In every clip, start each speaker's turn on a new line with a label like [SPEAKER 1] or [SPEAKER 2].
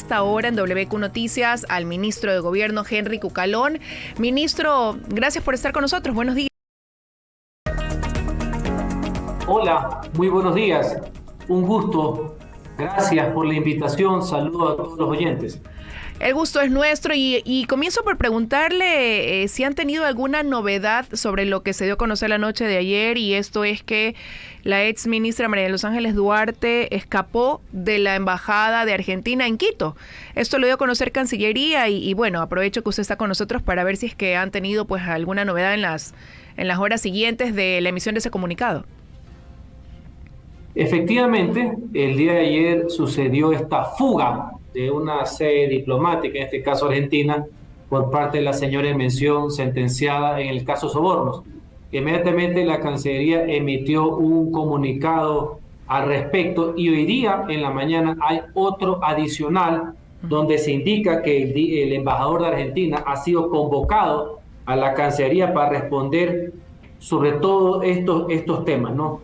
[SPEAKER 1] esta hora en WQ Noticias al ministro de Gobierno, Henry Cucalón. Ministro, gracias por estar con nosotros. Buenos días.
[SPEAKER 2] Hola, muy buenos días. Un gusto. Gracias por la invitación. Saludos a todos los oyentes.
[SPEAKER 1] El gusto es nuestro y comienzo por preguntarle si han tenido alguna novedad sobre lo que se dio a conocer la noche de ayer, y esto es que la ex ministra María de los Ángeles Duarte escapó de la embajada de Argentina en Quito. Esto lo dio a conocer Cancillería y bueno, aprovecho que usted está con nosotros para ver si es que han tenido pues alguna novedad en las horas siguientes de la emisión de ese comunicado.
[SPEAKER 2] Efectivamente, el día de ayer sucedió esta fuga de una sede diplomática, en este caso Argentina, por parte de la señora en mención sentenciada en el caso Sobornos. Inmediatamente la Cancillería emitió un comunicado al respecto y hoy día en la mañana hay otro adicional donde se indica que el embajador de Argentina ha sido convocado a la Cancillería para responder sobre todo estos temas, ¿no?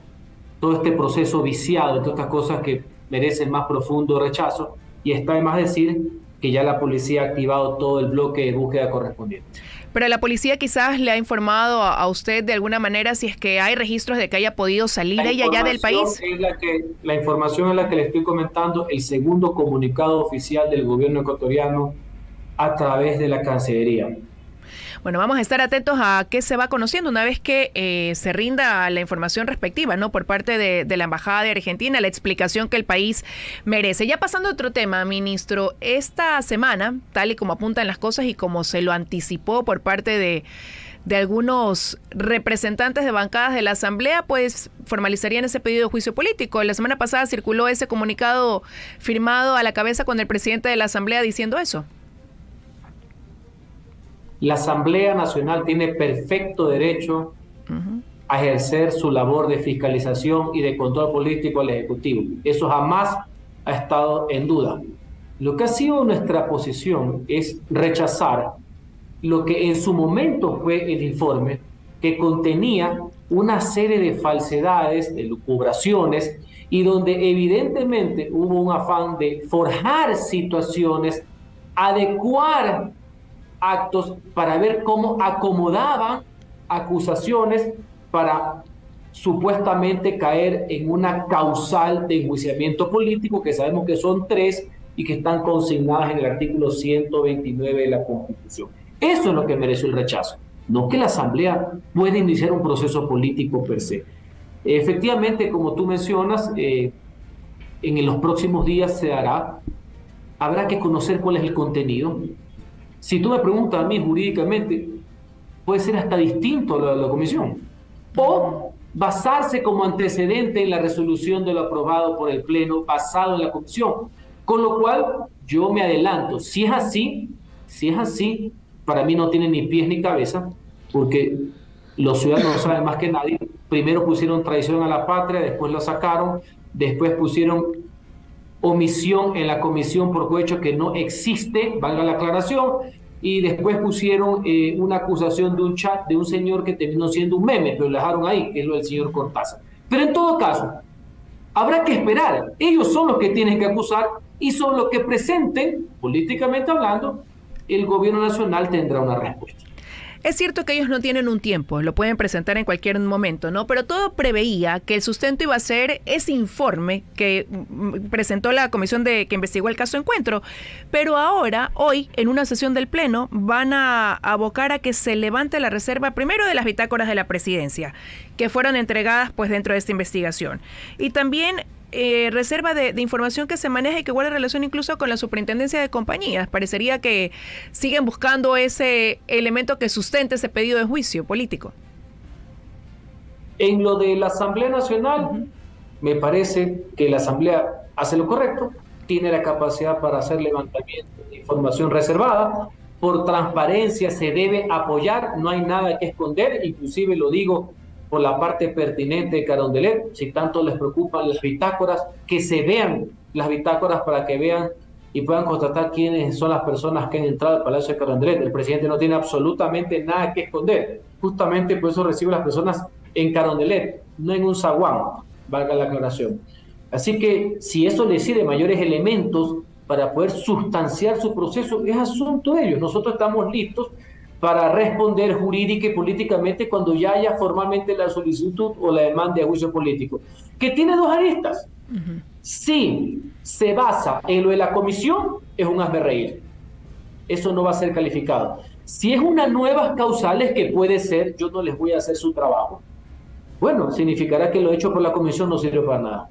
[SPEAKER 2] Todo este proceso viciado, todas estas cosas que merecen más profundo rechazo, y está de más decir que ya la policía ha activado todo el bloque de búsqueda correspondiente.
[SPEAKER 1] Pero la policía quizás le ha informado a usted de alguna manera si es que hay registros de que haya podido salir ella ya del país.
[SPEAKER 2] La información es la que le estoy comentando, el segundo comunicado oficial del gobierno ecuatoriano a través de la Cancillería.
[SPEAKER 1] Bueno, vamos a estar atentos a qué se va conociendo una vez que se rinda la información respectiva, ¿no? Por parte de la Embajada de Argentina, la explicación que el país merece. Ya pasando a otro tema, ministro, esta semana, tal y como apuntan las cosas y como se lo anticipó por parte de algunos representantes de bancadas de la Asamblea, pues formalizarían ese pedido de juicio político. La semana pasada circuló ese comunicado firmado a la cabeza con el presidente de la Asamblea diciendo eso.
[SPEAKER 2] La Asamblea Nacional tiene perfecto derecho a ejercer su labor de fiscalización y de control político al Ejecutivo. Eso jamás ha estado en duda. Lo que ha sido nuestra posición es rechazar lo que en su momento fue el informe, que contenía una serie de falsedades, de lucubraciones, y donde evidentemente hubo un afán de forjar situaciones, adecuar actos para ver cómo acomodaban acusaciones para supuestamente caer en una causal de enjuiciamiento político, que sabemos que son 3 y que están consignadas en el artículo 129 de la Constitución. Eso es lo que mereció el rechazo, no que la Asamblea pueda iniciar un proceso político per se. Efectivamente, como tú mencionas, en los próximos días se hará, habrá que conocer cuál es el contenido. Si tú me preguntas a mí jurídicamente, puede ser hasta distinto a la comisión. O basarse como antecedente en la resolución de lo aprobado por el Pleno basado en la comisión. Con lo cual, yo me adelanto. Si es así, para mí no tiene ni pies ni cabeza, porque los ciudadanos saben más que nadie. Primero pusieron traición a la patria, después lo sacaron, después pusieron omisión en la comisión por cohecho que no existe, valga la aclaración, y después pusieron una acusación de un chat de un señor que terminó siendo un meme, pero lo dejaron ahí, que es lo del señor Cortázar. Pero en todo caso, habrá que esperar. Ellos son los que tienen que acusar y son los que presenten, políticamente hablando, el gobierno nacional tendrá una respuesta.
[SPEAKER 1] Es cierto que ellos no tienen un tiempo, lo pueden presentar en cualquier momento, ¿no? Pero todo preveía que el sustento iba a ser ese informe que presentó la comisión que investigó el caso Encuentro. Pero ahora, hoy, en una sesión del Pleno, van a abocar a que se levante la reserva primero de las bitácoras de la presidencia, que fueron entregadas pues dentro de esta investigación. Y también reserva de información que se maneja y que guarda relación incluso con la superintendencia de compañías. Parecería que siguen buscando ese elemento que sustente ese pedido de juicio político.
[SPEAKER 2] En lo de la Asamblea Nacional, me parece que la Asamblea hace lo correcto, tiene la capacidad para hacer levantamiento de información reservada, por transparencia se debe apoyar, no hay nada que esconder, inclusive lo digo por la parte pertinente de Carondelet, si tanto les preocupan las bitácoras, que se vean las bitácoras para que vean y puedan constatar quiénes son las personas que han entrado al Palacio de Carondelet. El presidente no tiene absolutamente nada que esconder, justamente por eso recibe a las personas en Carondelet, no en un zaguán, valga la aclaración. Así que si eso le sirve mayores elementos para poder sustanciar su proceso, es asunto de ellos. Nosotros estamos listos para responder jurídica y políticamente cuando ya haya formalmente la solicitud o la demanda de juicio político, que tiene dos aristas. Si se basa en lo de la comisión, es un hazmerreír. Eso no va a ser calificado. Si es una nuevas causales, que puede ser, yo no les voy a hacer su trabajo. Bueno, significará que lo hecho por la comisión no sirve para nada.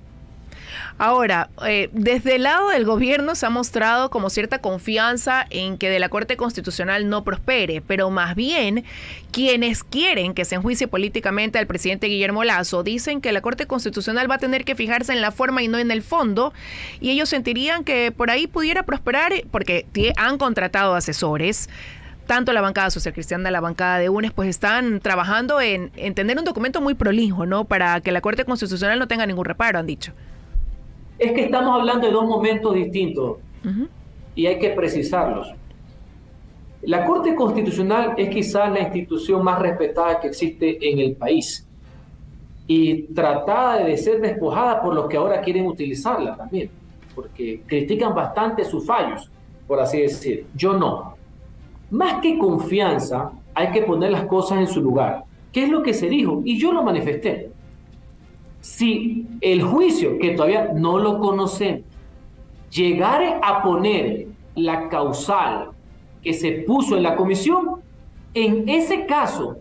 [SPEAKER 1] Ahora, desde el lado del gobierno se ha mostrado como cierta confianza en que de la Corte Constitucional no prospere, pero más bien quienes quieren que se enjuicie políticamente al presidente Guillermo Lasso dicen que la Corte Constitucional va a tener que fijarse en la forma y no en el fondo, y ellos sentirían que por ahí pudiera prosperar porque han contratado asesores. Tanto la bancada social cristiana, la bancada de UNES, pues están trabajando en tener un documento muy prolijo, ¿no? Para que la Corte Constitucional no tenga ningún reparo, han dicho.
[SPEAKER 2] Es que estamos hablando de dos momentos distintos y hay que precisarlos. La Corte Constitucional es quizás la institución más respetada que existe en el país y tratada de ser despojada por los que ahora quieren utilizarla también, porque critican bastante sus fallos, por así decir. Yo no. Más que confianza, hay que poner las cosas en su lugar. ¿Qué es lo que se dijo? Y yo lo manifesté. Si el juicio, que todavía no lo conocemos, llegare a poner la causal que se puso en la comisión, en ese caso,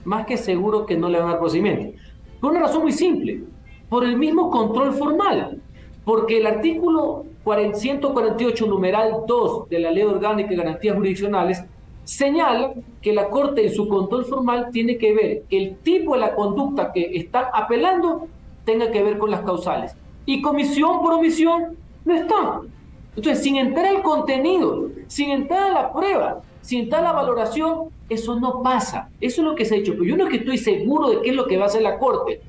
[SPEAKER 2] más que seguro que no le van a dar procedimiento. Por una razón muy simple, por el mismo control formal, porque el artículo 148, numeral 2 de la Ley Orgánica de Garantías Jurisdiccionales señala que la Corte en su control formal tiene que ver que el tipo de la conducta que está apelando tenga que ver con las causales. Y comisión por omisión no está. Entonces, sin entrar al contenido, sin entrar a la prueba, sin entrar a la valoración, eso no pasa. Eso es lo que se ha hecho. Pero yo no es que estoy seguro de qué es lo que va a hacer la Corte.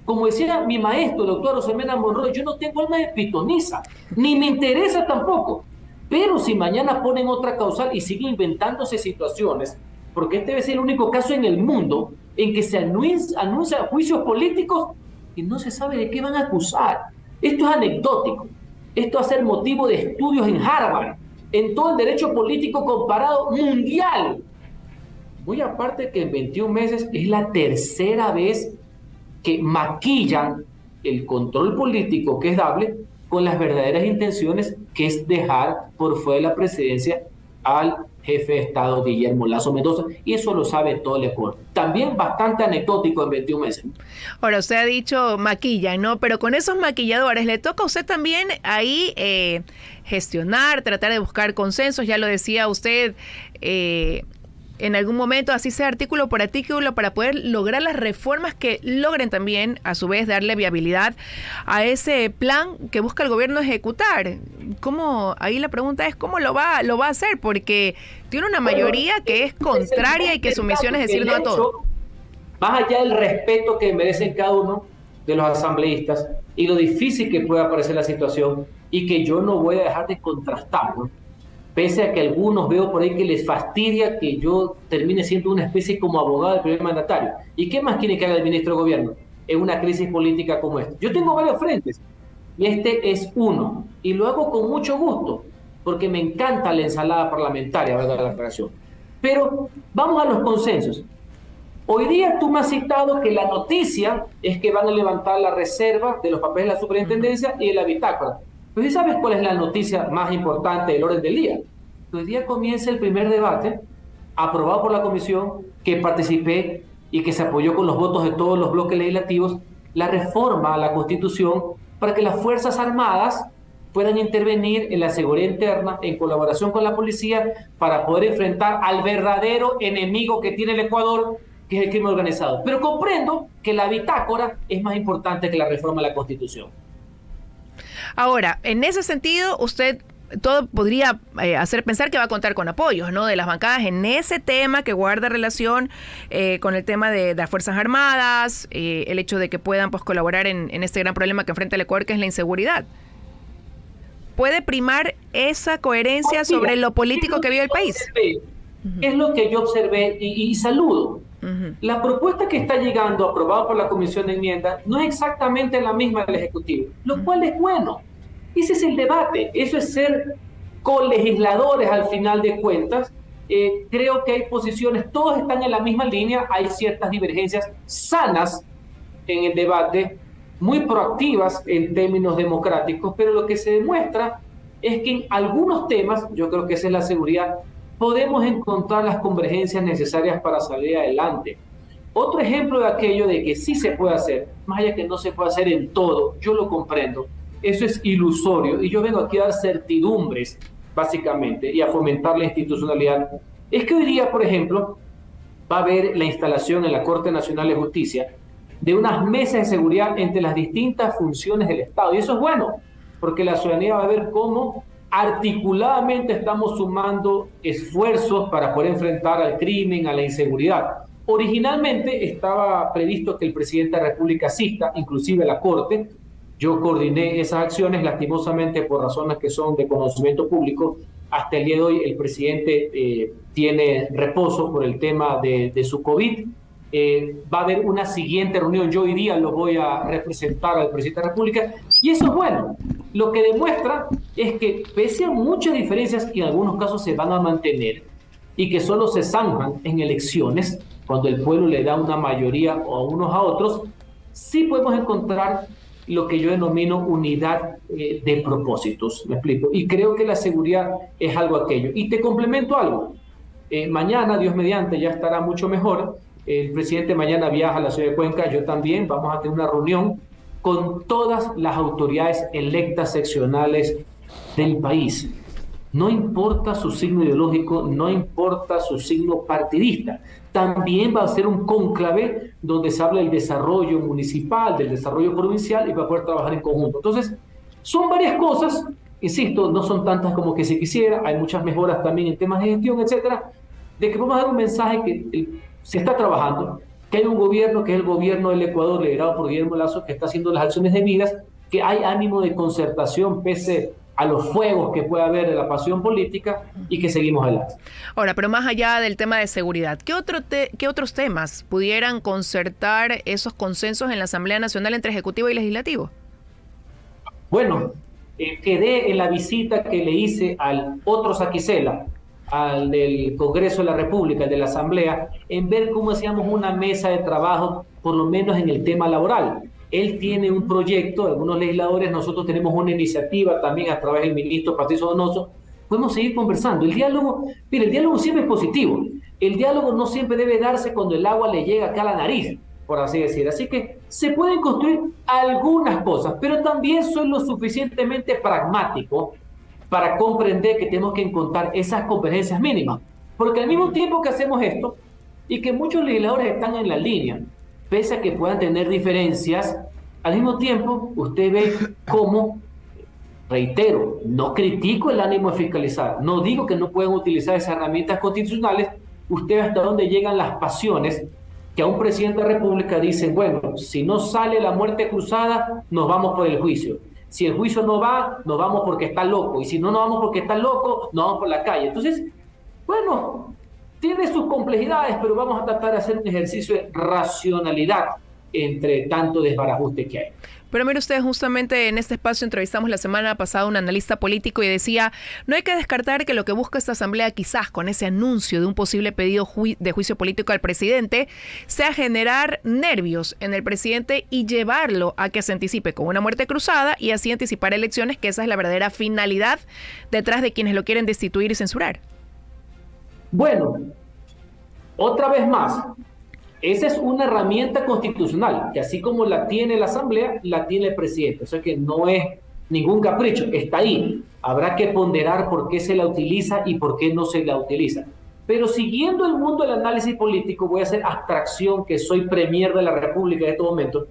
[SPEAKER 2] Como decía mi maestro, el doctor Rosemena Monroy, yo no tengo alma de pitoniza, ni me interesa tampoco. Pero si mañana ponen otra causal y siguen inventándose situaciones, porque este debe ser el único caso en el mundo en que se anuncian juicios políticos y no se sabe de qué van a acusar. Esto es anecdótico. Esto va a ser motivo de estudios en Harvard, en todo el derecho político comparado mundial. Muy aparte que en 21 meses es la tercera vez que maquillan el control político que es dable con las verdaderas intenciones, que es dejar por fuera de la presidencia al jefe de Estado Guillermo Lasso Mendoza, y eso lo sabe todo el Ecuador. También bastante anecdótico en 21 meses.
[SPEAKER 1] Ahora, usted ha dicho maquilla, ¿no? Pero con esos maquilladores le toca a usted también ahí gestionar, tratar de buscar consensos, ya lo decía usted, en algún momento, así sea artículo por artículo, para poder lograr las reformas que logren también, a su vez, darle viabilidad a ese plan que busca el gobierno ejecutar. ¿Cómo? Ahí la pregunta es, ¿cómo lo va a hacer? Porque tiene una mayoría que es contraria y que su misión es decir no a todo.
[SPEAKER 2] Más allá del respeto que merecen cada uno de los asambleístas y lo difícil que pueda parecer la situación, y que yo no voy a dejar de contrastar, ¿no? Pese a que algunos veo por ahí que les fastidia que yo termine siendo una especie como abogado del primer mandatario. ¿Y qué más quiere que haga el ministro de Gobierno en una crisis política como esta? Yo tengo varios frentes y este es uno. Y lo hago con mucho gusto porque me encanta la ensalada parlamentaria, ¿verdad? La aclaración. Pero vamos a los consensos. Hoy día tú me has citado que la noticia es que van a levantar la reserva de los papeles de la superintendencia y de la bitácora. Pues ¿sabes cuál es la noticia más importante del orden del día? Hoy día comienza el primer debate aprobado por la comisión, que participé y que se apoyó con los votos de todos los bloques legislativos, la reforma a la Constitución para que las Fuerzas Armadas puedan intervenir en la seguridad interna en colaboración con la policía para poder enfrentar al verdadero enemigo que tiene el Ecuador, que es el crimen organizado. Pero comprendo que la bitácora es más importante que la reforma a la Constitución.
[SPEAKER 1] Ahora, en ese sentido, usted todo podría hacer pensar que va a contar con apoyos, ¿no?, de las bancadas en ese tema que guarda relación con el tema de las Fuerzas Armadas, el hecho de que puedan pues colaborar en este gran problema que enfrenta el Ecuador, que es la inseguridad. ¿Puede primar esa coherencia sobre lo político que vive el país?
[SPEAKER 2] Es lo que yo observé y saludo. La propuesta que está llegando, aprobada por la Comisión de Enmiendas, no es exactamente la misma del Ejecutivo, lo cual es bueno. Ese es el debate, eso es ser colegisladores al final de cuentas. Creo que hay posiciones, todos están en la misma línea, hay ciertas divergencias sanas en el debate, muy proactivas en términos democráticos, pero lo que se demuestra es que en algunos temas, yo creo que esa es la seguridad, podemos encontrar las convergencias necesarias para salir adelante. Otro ejemplo de aquello de que sí se puede hacer, más allá que no se puede hacer en todo, yo lo comprendo, eso es ilusorio y yo vengo aquí a dar certidumbres, básicamente, y a fomentar la institucionalidad. Es que hoy día, por ejemplo, va a haber la instalación en la Corte Nacional de Justicia de unas mesas de seguridad entre las distintas funciones del Estado. Y eso es bueno, porque la ciudadanía va a ver cómo articuladamente estamos sumando esfuerzos para poder enfrentar al crimen, a la inseguridad. Originalmente estaba previsto que el presidente de la República asista, inclusive a la Corte. Yo coordiné esas acciones, lastimosamente por razones que son de conocimiento público. Hasta el día de hoy el presidente tiene reposo por el tema de su COVID. Va a haber una siguiente reunión, yo hoy día lo voy a representar al presidente de la República, y eso es bueno. Lo que demuestra es que pese a muchas diferencias que en algunos casos se van a mantener y que solo se zanjan en elecciones, cuando el pueblo le da una mayoría o a unos a otros, sí podemos encontrar lo que yo denomino unidad de propósitos, me explico, y creo que la seguridad es algo aquello. Y te complemento algo, mañana, Dios mediante, ya estará mucho mejor. El presidente mañana viaja a la ciudad de Cuenca, yo también, vamos a tener una reunión con todas las autoridades electas seccionales del país. No importa su signo ideológico, no importa su signo partidista. También va a ser un cónclave donde se habla del desarrollo municipal, del desarrollo provincial y va a poder trabajar en conjunto. Entonces, son varias cosas, insisto, no son tantas como que se quisiera, hay muchas mejoras también en temas de gestión, etcétera, de que vamos a dar un mensaje que se está trabajando, que hay un gobierno que es el gobierno del Ecuador, liderado por Guillermo Lasso, que está haciendo las acciones debidas, que hay ánimo de concertación pese a los fuegos que puede haber de la pasión política y que seguimos adelante.
[SPEAKER 1] Ahora, pero más allá del tema de seguridad, ¿qué otros temas pudieran concertar esos consensos en la Asamblea Nacional entre Ejecutivo y Legislativo?
[SPEAKER 2] Bueno, quedé en la visita que le hice al otro Saquicela, al del Congreso de la República, de la Asamblea, en ver cómo hacíamos una mesa de trabajo, por lo menos en el tema laboral. Él tiene un proyecto, algunos legisladores, nosotros tenemos una iniciativa también a través del ministro Patricio Donoso. Podemos seguir conversando. El diálogo, mire, el diálogo siempre es positivo. El diálogo no siempre debe darse cuando el agua le llega acá a la nariz, por así decir. Así que se pueden construir algunas cosas, pero también soy lo suficientemente pragmático para comprender que tenemos que encontrar esas convergencias mínimas. Porque al mismo tiempo que hacemos esto, y que muchos legisladores están en la línea, pese a que puedan tener diferencias, al mismo tiempo usted ve cómo, reitero, no critico el ánimo de fiscalizar, no digo que no puedan utilizar esas herramientas constitucionales, usted ve hasta dónde llegan las pasiones que a un presidente de la República dicen, bueno, si no sale la muerte cruzada, nos vamos por el juicio. Si el juicio no va, nos vamos porque está loco. Y si no nos vamos porque está loco, nos vamos por la calle. Entonces, bueno, tiene sus complejidades, pero vamos a tratar de hacer un ejercicio de racionalidad entre tanto desbarajuste que hay.
[SPEAKER 1] Pero mire usted, justamente en este espacio entrevistamos la semana pasada a un analista político y decía, no hay que descartar que lo que busca esta asamblea quizás con ese anuncio de un posible pedido de juicio político al presidente sea generar nervios en el presidente y llevarlo a que se anticipe con una muerte cruzada y así anticipar elecciones, que esa es la verdadera finalidad detrás de quienes lo quieren destituir y censurar.
[SPEAKER 2] Bueno, otra vez más, esa es una herramienta constitucional, que así como la tiene la Asamblea, la tiene el presidente. O sea que no es ningún capricho, está ahí. Habrá que ponderar por qué se la utiliza y por qué no se la utiliza. Pero siguiendo el mundo del análisis político, voy a hacer abstracción, que soy premier de la República en estos momentos.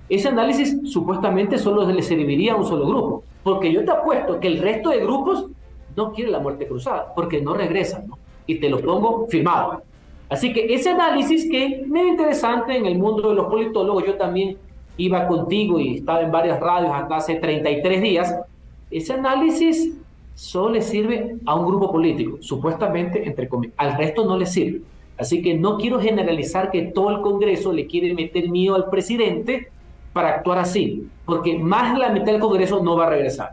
[SPEAKER 2] Ese análisis supuestamente solo le serviría a un solo grupo, porque yo te apuesto que el resto de grupos no quieren la muerte cruzada, porque no regresan, ¿no? Y te lo pongo firmado. Así que ese análisis, que es medio interesante en el mundo de los politólogos, yo también iba contigo y estaba en varias radios hasta hace 33 días, ese análisis solo le sirve a un grupo político, supuestamente, entre comillas, al resto no le sirve. Así que no quiero generalizar que todo el Congreso le quiere meter miedo al presidente para actuar así, porque más de la mitad del Congreso no va a regresar.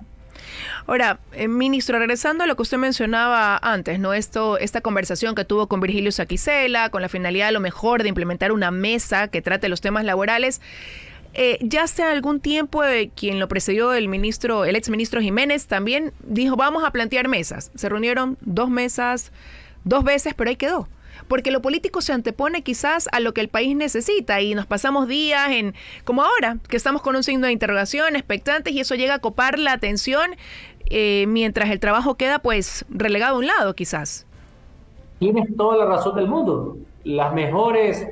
[SPEAKER 1] Ahora, ministro, regresando a lo que usted mencionaba antes, ¿no? Esta conversación que tuvo con Virgilio Saquicela, con la finalidad a lo mejor de implementar una mesa que trate los temas laborales. Ya hace algún tiempo quien lo precedió, el exministro Jiménez, también dijo, vamos a plantear mesas. Se reunieron 2 mesas, 2 veces, pero ahí quedó. Porque lo político se antepone quizás a lo que el país necesita y nos pasamos días como ahora, que estamos con un signo de interrogación, expectantes, y eso llega a copar la atención mientras el trabajo queda pues relegado a un lado quizás.
[SPEAKER 2] Tienes toda la razón del mundo. Las mejores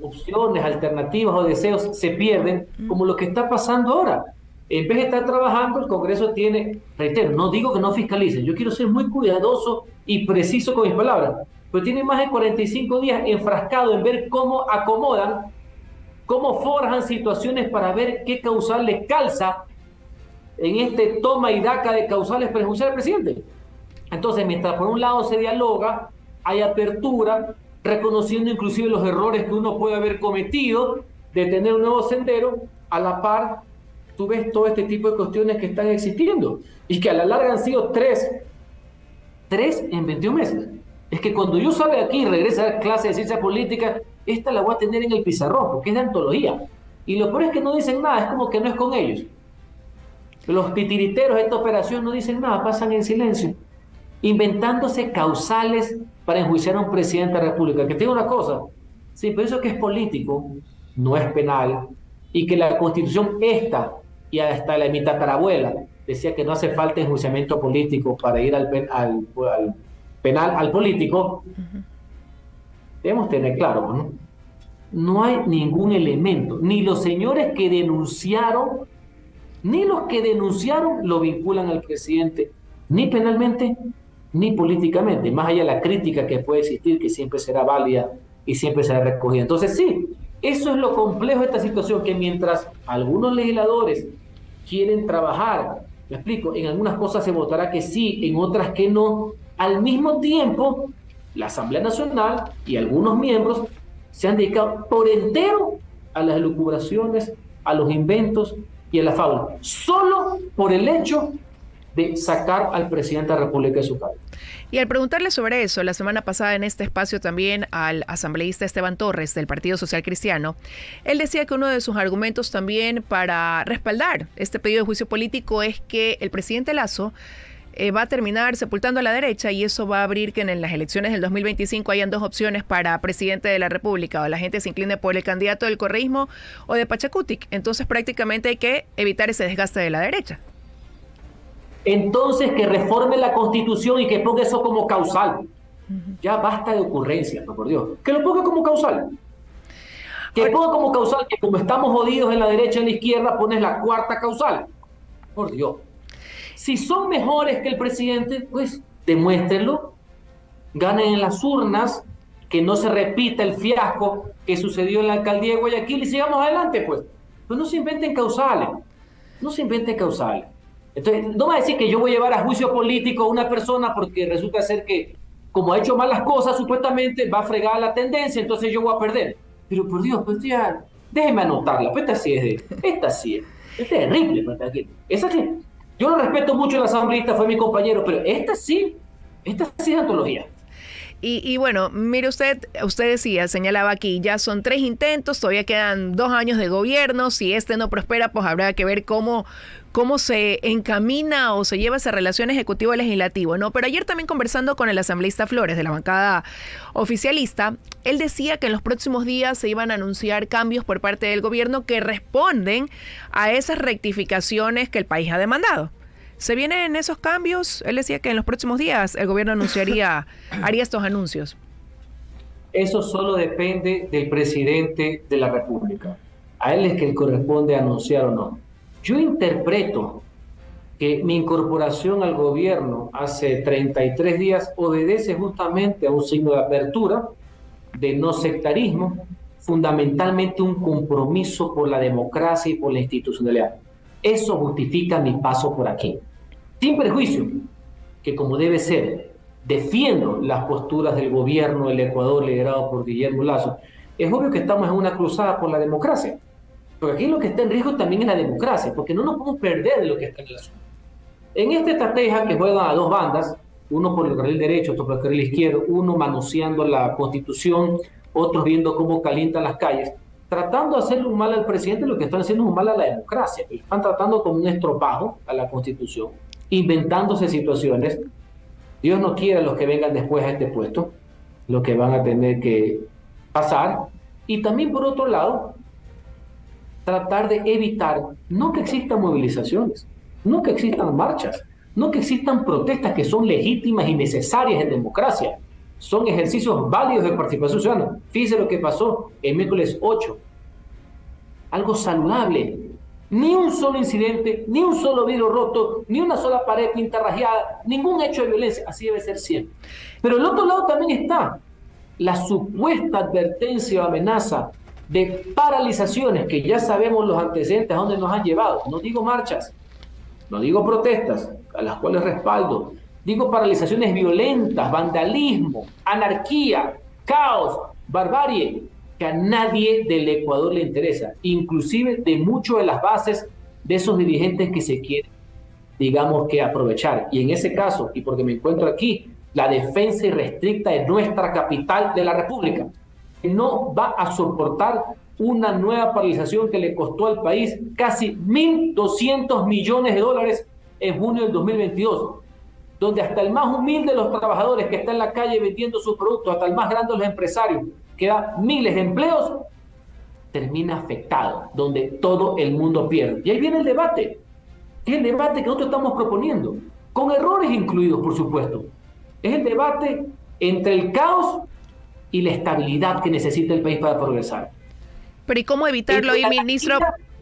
[SPEAKER 2] opciones, alternativas o deseos se pierden, como lo que está pasando ahora. En vez de estar trabajando, el Congreso tiene, reitero, no digo que no fiscalicen, yo quiero ser muy cuidadoso y preciso con mis palabras, pero tiene más de 45 días enfrascado en ver cómo acomodan, cómo forjan situaciones para ver qué causal le calza en este toma y daca de causales para enjuiciar al presidente. Entonces, mientras por un lado se dialoga, hay apertura, reconociendo inclusive los errores que uno puede haber cometido, de tener un nuevo sendero, a la par, tú ves todo este tipo de cuestiones que están existiendo y que a la larga han sido 3 en 21 meses. Es que cuando yo salga de aquí y regrese a dar clase de ciencia política, esta la voy a tener en el pizarrón, porque es de antología. Y lo peor es que no dicen nada, es como que no es con ellos. Los titiriteros de esta operación no dicen nada, pasan en silencio, inventándose causales para enjuiciar a un presidente de la República. Que te digo una cosa, sí, pero eso que es político, no es penal, y que la Constitución esta, y hasta la de mi tatarabuela, decía que no hace falta enjuiciamiento político para ir al penal, al político. Debemos tener claro, ¿no? No hay ningún elemento, ni los señores que denunciaron, ni los que denunciaron lo vinculan al presidente, ni penalmente, ni políticamente, más allá de la crítica que puede existir, que siempre será válida y siempre será recogida. Entonces sí, eso es lo complejo de esta situación, que mientras algunos legisladores quieren trabajar, me explico, en algunas cosas se votará que sí, en otras que no, al mismo tiempo la Asamblea Nacional y algunos miembros se han dedicado por entero a las elucubraciones, a los inventos y a la fábula, solo por el hecho de sacar al presidente de la República de su cargo.
[SPEAKER 1] Y al preguntarle sobre eso, la semana pasada en este espacio también al asambleísta Esteban Torres del Partido Social Cristiano, él decía que uno de sus argumentos también para respaldar este pedido de juicio político es que el presidente Lasso va a terminar sepultando a la derecha, y eso va a abrir que en las elecciones del 2025 hayan 2 opciones para presidente de la República: o la gente se incline por el candidato del correísmo o de Pachacutic. Entonces prácticamente hay que evitar ese desgaste de la derecha.
[SPEAKER 2] Entonces que reforme la Constitución y que ponga eso como causal. Ya basta de ocurrencias, por Dios. Que lo ponga como causal. Que ponga como causal que como estamos jodidos en la derecha y en la izquierda, pones la 4ª causal. Por Dios. Si son mejores que el presidente, pues demuéstrenlo. Ganen en las urnas, que no se repita el fiasco que sucedió en la alcaldía de Guayaquil y sigamos adelante, pues. Pues no se inventen causales. No se inventen causales. Entonces, no va a decir que yo voy a llevar a juicio político a una persona porque resulta ser que, como ha hecho malas cosas, supuestamente va a fregar la tendencia, entonces yo voy a perder. Pero por Dios, pues ya, déjeme anotarla, pues esta sí es terrible. Esa sí, yo lo respeto mucho, el asambleísta fue mi compañero, pero esta sí es antología.
[SPEAKER 1] Y bueno, mire usted decía, señalaba aquí, ya son 3 intentos, todavía quedan 2 años de gobierno. Si este no prospera, pues habrá que ver cómo se encamina o se lleva esa relación ejecutivo-legislativo, ¿no? Pero ayer también, conversando con el asambleísta Flores de la bancada oficialista, él decía que en los próximos días se iban a anunciar cambios por parte del gobierno que responden a esas rectificaciones que el país ha demandado. ¿Se vienen esos cambios? Él decía que en los próximos días el gobierno haría estos anuncios.
[SPEAKER 2] Eso solo depende del presidente de la República. A él es que le corresponde anunciar o no. Yo interpreto que mi incorporación al gobierno hace 33 días obedece justamente a un signo de apertura, de no sectarismo, fundamentalmente un compromiso por la democracia y por la institucionalidad. Eso justifica mi paso por aquí. Sin perjuicio, que como debe ser, defiendo las posturas del gobierno del Ecuador liderado por Guillermo Lasso. Es obvio que estamos en una cruzada por la democracia, porque aquí lo que está en riesgo también es la democracia, porque no nos podemos perder de lo que está en el asunto. En esta estrategia que juegan a dos bandas, uno por el carril derecho, otro por el carril izquierdo, uno manoseando la Constitución, otros viendo cómo calientan las calles, tratando de hacerle un mal al presidente, lo que están haciendo es un mal a la democracia. Están tratando como un estropajo a la Constitución, inventándose situaciones. Dios no quiere a los que vengan después a este puesto, lo que van a tener que pasar. Y también, por otro lado, tratar de evitar, no que existan movilizaciones, no que existan marchas, no que existan protestas que son legítimas y necesarias en democracia. Son ejercicios válidos de participación ciudadana. Fíjese lo que pasó el miércoles 8. Algo saludable. Ni un solo incidente, ni un solo vidrio roto, ni una sola pared pintarrajeada, ningún hecho de violencia. Así debe ser siempre. Pero el otro lado también está la supuesta advertencia o amenaza de paralizaciones, que ya sabemos los antecedentes a dónde nos han llevado. No digo marchas, no digo protestas, a las cuales respaldo. Digo paralizaciones violentas, vandalismo, anarquía, caos, barbarie, que a nadie del Ecuador le interesa, inclusive de muchas de las bases de esos dirigentes que se quieren, digamos, que aprovechar. Y en ese caso, y porque me encuentro aquí, la defensa irrestricta de nuestra capital de la República no va a soportar una nueva paralización que le costó al país casi 1.200 millones de dólares en junio del 2022, donde hasta el más humilde de los trabajadores que está en la calle vendiendo sus productos, hasta el más grande de los empresarios, que da miles de empleos, termina afectado, donde todo el mundo pierde. Y ahí viene el debate, es el debate que nosotros estamos proponiendo, con errores incluidos, por supuesto. Es el debate entre el caos y la estabilidad que necesita el país para progresar.
[SPEAKER 1] Pero ¿y cómo evitarlo ahí, ministro?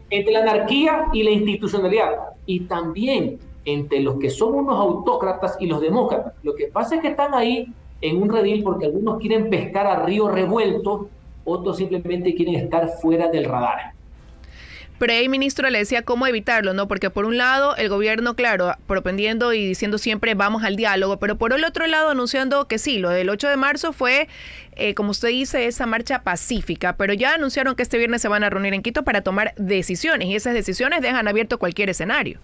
[SPEAKER 2] Entre la anarquía y la institucionalidad. Y también entre los que son unos autócratas y los demócratas. Lo que pasa es que están ahí en un redil porque algunos quieren pescar a río revuelto, otros simplemente quieren estar fuera del radar.
[SPEAKER 1] Pero ahí, ministro, le decía cómo evitarlo, ¿no? Porque por un lado, el gobierno, claro, propendiendo y diciendo siempre vamos al diálogo, pero por el otro lado anunciando que sí, lo del 8 de marzo fue, como usted dice, esa marcha pacífica, pero ya anunciaron que este viernes se van a reunir en Quito para tomar decisiones, y esas decisiones dejan abierto cualquier escenario.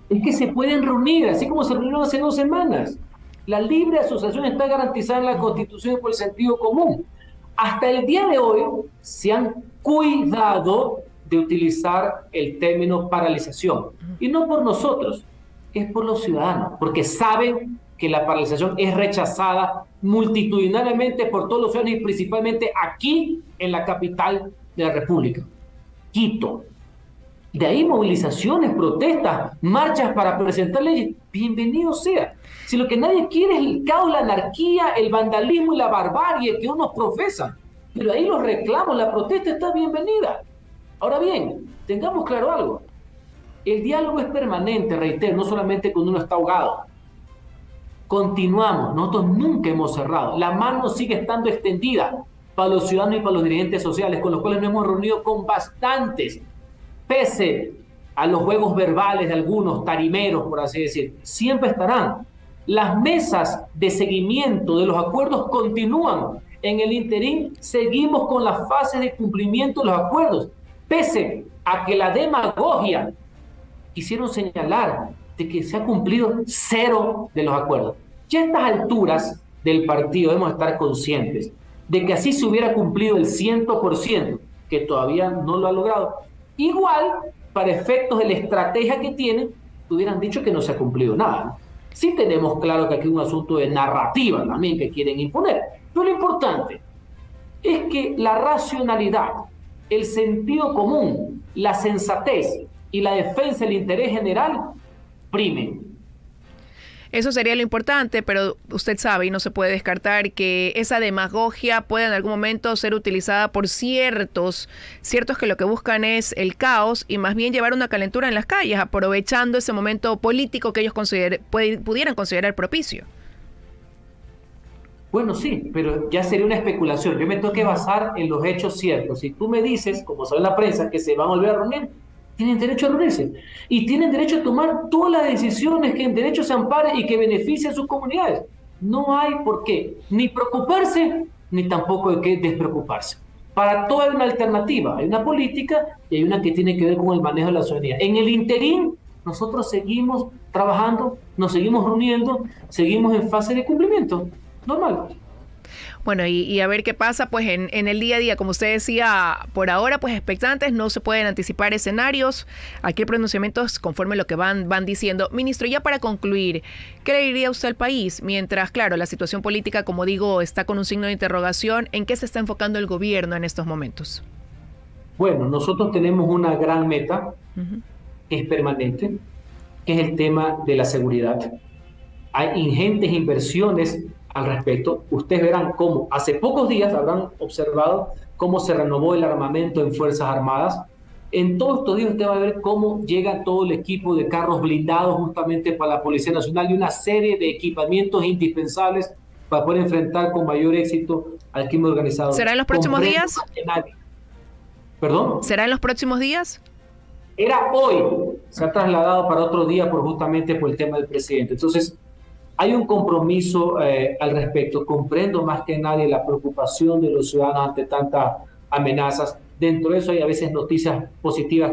[SPEAKER 2] Es que se pueden reunir, así como se reunieron hace 2 semanas. La libre asociación está garantizada en la Constitución por el sentido común. Hasta el día de hoy se han cuidado de utilizar el término paralización. Y no por nosotros, es por los ciudadanos, porque saben que la paralización es rechazada multitudinariamente por todos los ciudadanos y principalmente aquí en la capital de la República, Quito. De ahí movilizaciones, protestas, marchas para presentar leyes. Bienvenido sea. Si lo que nadie quiere es el caos, la anarquía, el vandalismo y la barbarie que unos profesan, pero ahí los reclamos, la protesta está bienvenida. Ahora bien, tengamos claro algo. El diálogo es permanente, reitero, no solamente cuando uno está ahogado. Continuamos, nosotros nunca hemos cerrado. La mano sigue estando extendida para los ciudadanos y para los dirigentes sociales, con los cuales nos hemos reunido con bastantes, pese a los juegos verbales de algunos tarimeros, por así decir, siempre estarán. Las mesas de seguimiento de los acuerdos continúan. En el interín seguimos con las fases de cumplimiento de los acuerdos, pese a que la demagogia quisieron señalar de que se ha cumplido 0 de los acuerdos. Ya a estas alturas del partido debemos estar conscientes de que así se hubiera cumplido el 100%, que todavía no lo ha logrado. Igual, para efectos de la estrategia que tienen, hubieran dicho que no se ha cumplido nada, ¿no? Sí tenemos claro que aquí hay un asunto de narrativa también que quieren imponer, pero lo importante es que la racionalidad, el sentido común, la sensatez y la defensa del interés general primen.
[SPEAKER 1] Eso sería lo importante, pero usted sabe y no se puede descartar que esa demagogia puede en algún momento ser utilizada por ciertos que lo que buscan es el caos y más bien llevar una calentura en las calles, aprovechando ese momento político que ellos pudieran considerar propicio.
[SPEAKER 2] Bueno, sí, pero ya sería una especulación. Yo me tengo que basar en los hechos ciertos. Si tú me dices, como sale en la prensa, que se van a volver a reunir, tienen derecho a reunirse y tienen derecho a tomar todas las decisiones que en derecho se amparen y que beneficien a sus comunidades. No hay por qué ni preocuparse ni tampoco de qué despreocuparse. Para todo hay una alternativa, hay una política y hay una que tiene que ver con el manejo de la soberanía. En el interín, nosotros seguimos trabajando, nos seguimos reuniendo, seguimos en fase de cumplimiento, normal.
[SPEAKER 1] Bueno, y a ver qué pasa pues en el día a día. Como usted decía, por ahora pues expectantes, no se pueden anticipar escenarios. Aquí el pronunciamiento es conforme lo que van diciendo. Ministro, ya para concluir, ¿qué le diría usted al país? Mientras, claro, la situación política, como digo, está con un signo de interrogación, ¿en qué se está enfocando el gobierno en estos momentos?
[SPEAKER 2] Bueno, nosotros tenemos una gran meta, que es permanente, que es el tema de la seguridad. Hay ingentes inversiones al respecto. Ustedes verán cómo hace pocos días habrán observado cómo se renovó el armamento en Fuerzas Armadas. En todos estos días usted va a ver cómo llega todo el equipo de carros blindados justamente para la Policía Nacional y una serie de equipamientos indispensables para poder enfrentar con mayor éxito al crimen organizado.
[SPEAKER 1] ¿Será en los próximos días?
[SPEAKER 2] ¿Perdón?
[SPEAKER 1] ¿Será en los próximos días?
[SPEAKER 2] Era hoy, se ha trasladado para otro día justamente por el tema del presidente. Entonces, hay un compromiso al respecto. Comprendo más que nadie la preocupación de los ciudadanos ante tantas amenazas. Dentro de eso hay a veces noticias positivas.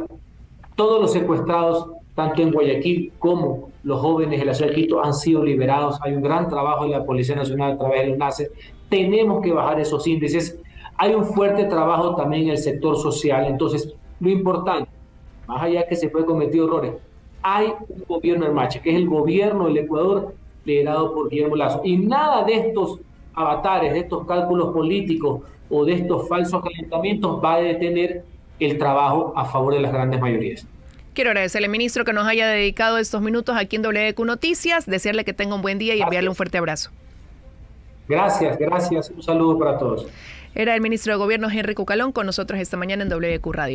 [SPEAKER 2] Todos los secuestrados, tanto en Guayaquil como los jóvenes de la ciudad de Quito, han sido liberados. Hay un gran trabajo de la Policía Nacional a través de la UNACE. Tenemos que bajar esos índices. Hay un fuerte trabajo también en el sector social. Entonces, lo importante, más allá que se pueden cometer errores, hay un gobierno en marcha, que es el gobierno del Ecuador, liderado por Guillermo Lasso. Y nada de estos avatares, de estos cálculos políticos o de estos falsos calentamientos va a detener el trabajo a favor de las grandes mayorías.
[SPEAKER 1] Quiero agradecerle, ministro, que nos haya dedicado estos minutos aquí en WQ Noticias, desearle que tenga un buen día y enviarle un fuerte abrazo.
[SPEAKER 2] Gracias. Un saludo para todos.
[SPEAKER 1] Era el ministro de Gobierno, Henry Cucalón, con nosotros esta mañana en WQ Radio.